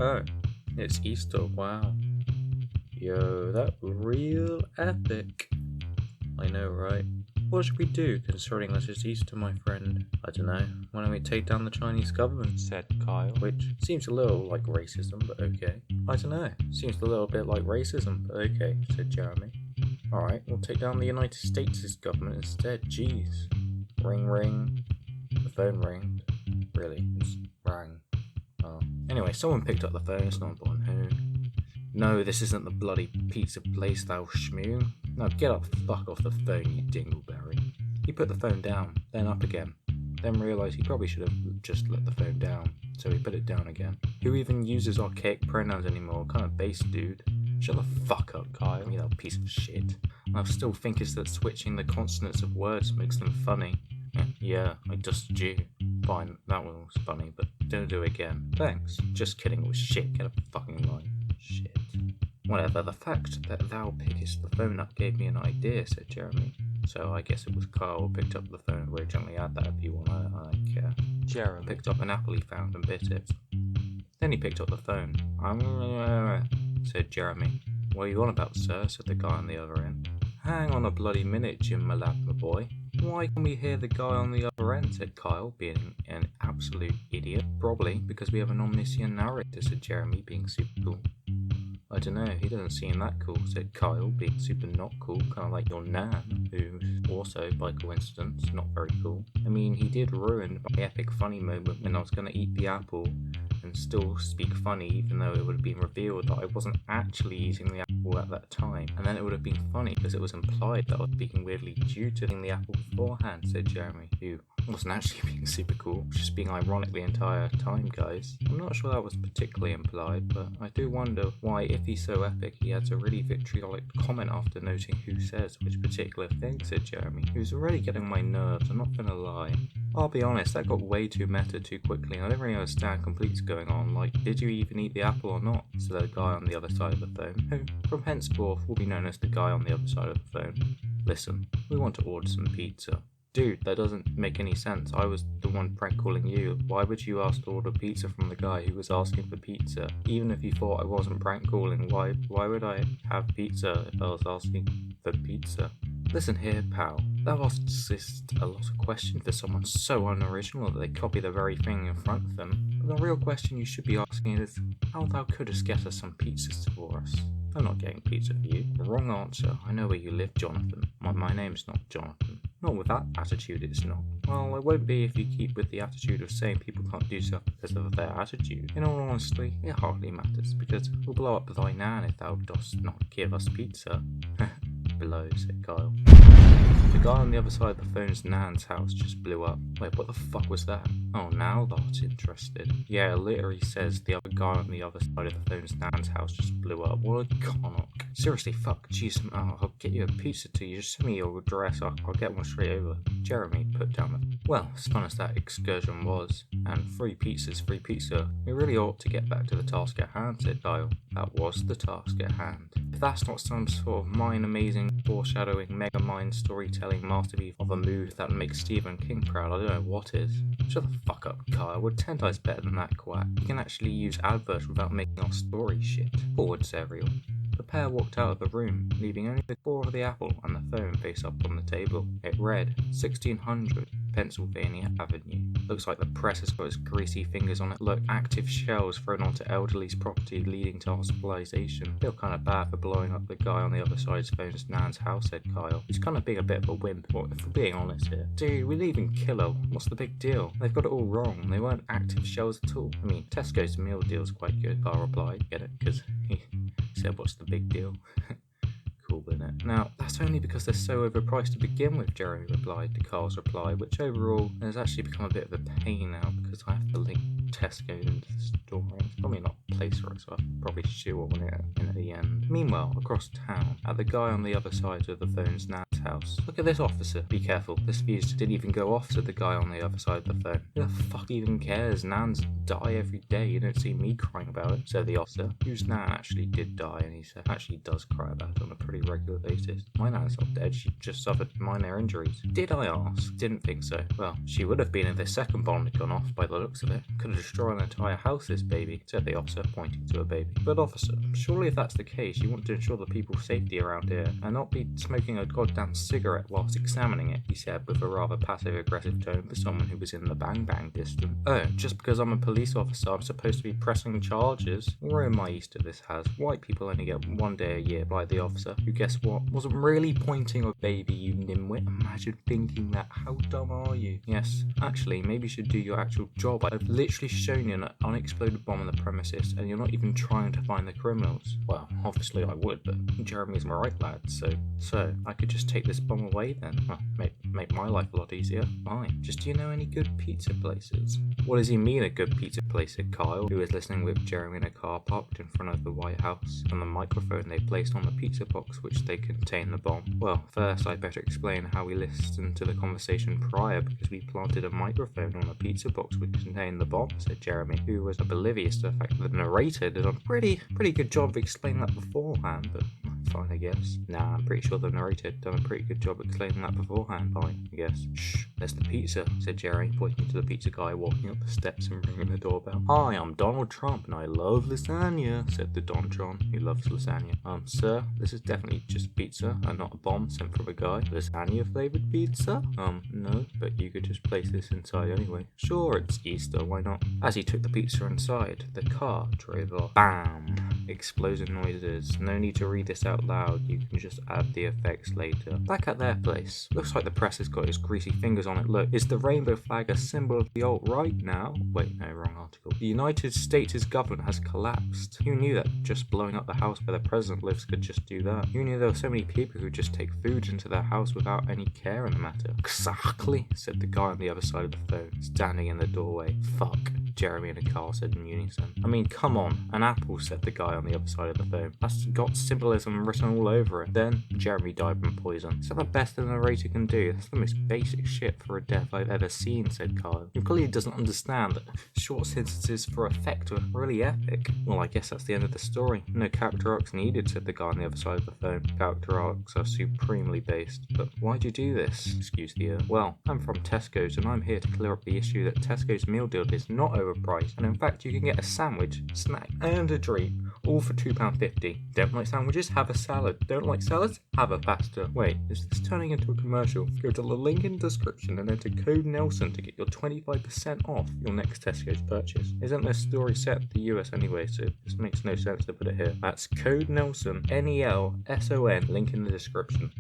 Oh, it's Easter, wow. Yo, that real epic. I know, right? What should we do, considering that it's Easter, my friend? I don't know. Why don't we take down the Chinese government? Said Kyle. Which seems a little like racism, but okay. I don't know. Seems a little bit like racism, but okay, said Jeremy. Alright, we'll take down the United States' government instead. Jeez. Ring ring. The phone rang. Really, it's rang. Oh. Anyway, someone picked up the phone, it's not important who. No, this isn't the bloody pizza place, thou schmoo. Now get up, fuck off the phone, you dingleberry. He put the phone down, then up again, then realised he probably should have just let the phone down, so he put it down again. Who even uses archaic pronouns anymore? Kind of base, dude. Shut the fuck up, Kyle, you little piece of shit. I still think it's that switching the consonants of words makes them funny. Yeah, I just do. Fine, that one was funny, but don't do it again. Thanks. Just kidding, it was shit. Get a fucking line. Shit. Whatever, the fact that thou pickest the phone up gave me an idea, said Jeremy. So I guess it was Carl who picked up the phone originally. Add that if you want, I don't care. Jeremy picked up an apple he found and bit it. Then he picked up the phone. Said Jeremy. What are you on about, sir? Said the guy on the other end. Hang on a bloody minute, Jim Malab, my boy. Why can we hear the guy on the other end? Said Kyle, being an absolute idiot. Probably because we have an omniscient narrator, said Jeremy, being super cool. I don't know, he doesn't seem that cool, said Kyle, being super not cool, kind of like your nan, who's also, by coincidence, not very cool. I mean, he did ruin my epic funny moment when I was going to eat the apple and still speak funny, even though it would have been revealed that I wasn't actually eating the apple at that time. And then it would have been funny because it was implied that I was speaking weirdly due to eating the apple beforehand, said Jeremy, who wasn't actually being super cool, just being ironic the entire time, guys. I'm not sure that was particularly implied, but I do wonder why, if he's so epic, he adds a really vitriolic comment after noting who says which particular thing, said Jeremy, who's already getting my nerves, I'm not gonna lie. I'll be honest, that got way too meta too quickly, and I don't really understand complete's going on, like, did you even eat the apple or not? Said the guy on the other side of the phone, who, from henceforth, will be known as the guy on the other side of the phone. Listen, we want to order some pizza. Dude, that doesn't make any sense. I was the one prank calling you. Why would you ask to order pizza from the guy who was asking for pizza? Even if you thought I wasn't prank calling, why would I have pizza if I was asking for pizza? Listen here, pal. Thou asks a lot of questions for someone so unoriginal that they copy the very thing in front of them. But the real question you should be asking is, how thou couldst get us some pizzas for us? I'm not getting pizza for you. Wrong answer. I know where you live, Jonathan. My name's not Jonathan. Not with that attitude, it's not. Well, it won't be if you keep with the attitude of saying people can't do stuff because of their attitude. In all honesty, it hardly matters, because we'll blow up thy nan if thou dost not give us pizza. Below, said Kyle. The guy on the other side of the phone's nan's house just blew up. Wait, what the fuck was that? Oh, now that's interested. Yeah, it literally says the other guy on the other side of the phone's nan's house just blew up. What a connock. Seriously, fuck, jeez, I'll get you a pizza to you. Just send me your address, I'll get one straight over. Jeremy put down the... Well, as fun as that excursion was, and free pizza's free pizza, we really ought to get back to the task at hand, said Kyle. That was the task at hand. If that's not some sort of mind-amazing, foreshadowing, mega-mind storytelling masterpiece of a move that makes Stephen King proud, I don't know what is. Shut the fuck up, Kyle. We're 10 times better than that quack. You can actually use adverbs without making our story shit. Forwards, Ariel. The pair walked out of the room, leaving only the core of the apple and the phone face up on the table. It read, 1600, Pennsylvania Avenue. Looks like the press has got its greasy fingers on it. Look, active shells thrown onto elderly's property leading to hospitalization. Feel kind of bad for blowing up the guy on the other side's phone's nan's house, said Kyle. He's kind of being a bit of a wimp, if we're being honest here. Dude, we didn't even kill her. What's the big deal? They've got it all wrong. They weren't active shells at all. I mean, Tesco's meal deal's quite good, Kyle replied. Get it? Because he said, what's the big deal? Cool, isn't it? Now, that's only because they're so overpriced to begin with, Jeremy replied to Carl's reply, which overall has actually become a bit of a pain now because I have to link Tesco into the store. It's probably not a place for it, so I'll probably shoehorn it in at the end. Meanwhile, across town, at the guy on the other side of the phone's nan's house. Look at this officer. Be careful, this fuse didn't even go off, said the guy on the other side of the phone. Who the fuck even cares? Nans die every day, you don't see me crying about it, said the officer, whose nan actually did die, and he said actually does cry about it on a pretty regular basis. My nan's not dead, she just suffered minor injuries. Did I ask? Didn't think so. Well, she would have been if the second bomb had gone off by the looks of it. Could have destroyed an entire house, this baby, said the officer, pointing to a baby. But officer, surely if that's the case, you want to ensure the people's safety around here, and not be smoking a goddamn cigarette whilst examining it, he said with a rather passive-aggressive tone for someone who was in the bang-bang distance. Oh, just because I'm a police officer, I'm supposed to be pressing charges? Where am I used to this has? White people only get 1 day a year, by the officer, who, guess what, wasn't really pointing a baby, you nimwit. Imagine thinking that. How dumb are you? Yes, actually, maybe you should do your actual job. I've literally shown you an unexploded bomb on the premises, and you're not even trying to find the criminals. Well, obviously I would, but Jeremy's my right lad, so I could just take this bomb away then. Well, make my life a lot easier. Fine. Just do you know any good pizza places? What does he mean, a good pizza place, said Kyle, who was listening with Jeremy in a car parked in front of the White House, on the microphone they placed on the pizza box which they contained the bomb. Well, first I'd better explain how we listened to the conversation prior, because we planted a microphone on the pizza box which contained the bomb, said Jeremy, who was oblivious to the fact that the narrator did a pretty good job of explaining that beforehand, but fine, I guess. Nah, I'm pretty sure the narrator had done a pretty good job explaining that beforehand. Fine, I guess. Shh, there's the pizza, said Jerry, pointing to the pizza guy walking up the steps and ringing the doorbell. Hi, I'm Donald Trump and I love lasagna, said the Don John, who loves lasagna. Sir, this is definitely just pizza and not a bomb sent from a guy. Lasagna flavored pizza? No, but you could just place this inside anyway. Sure, it's Easter, why not? As he took the pizza inside, the car drove off. Bam! Explosion noises. No need to read this out loud, you can just add the effects later. Back at their place. Looks like the press has got his greasy fingers on it. Look, is the rainbow flag a symbol of the alt-right now? Wait, no, wrong article. The United States' government has collapsed. Who knew that just blowing up the house where the president lives could just do that? Who knew there were so many people who just take food into their house without any care in the matter? Exactly, said the guy on the other side of the phone, standing in the doorway. Fuck, Jeremy and Carl said in unison. I mean, come on, an apple, said the guy on the other side of the phone. That's got symbolism written all over it. Then, Jeremy died from poison. Is that the best the narrator can do? That's the most basic shit for a death I've ever seen, said Kyle. He clearly doesn't understand that short sentences for effect are really epic. Well, I guess that's the end of the story. No character arcs needed, said the guy on the other side of the phone. Character arcs are supremely based. But why'd you do this? Excuse the Well, I'm from Tesco's and I'm here to clear up the issue that Tesco's meal deal is not overpriced, and in fact you can get a sandwich, snack and a drink, all for £2.50. Don't like sandwiches? Have a salad. Don't like salads? Have a pasta. Wait, is this turning into a commercial? Go to the link in the description and enter code Nelson to get your 25% off your next Tesco's purchase. Isn't this story set in the US anyway, so this makes no sense to put it here. That's code Nelson, Nelson, link in the description.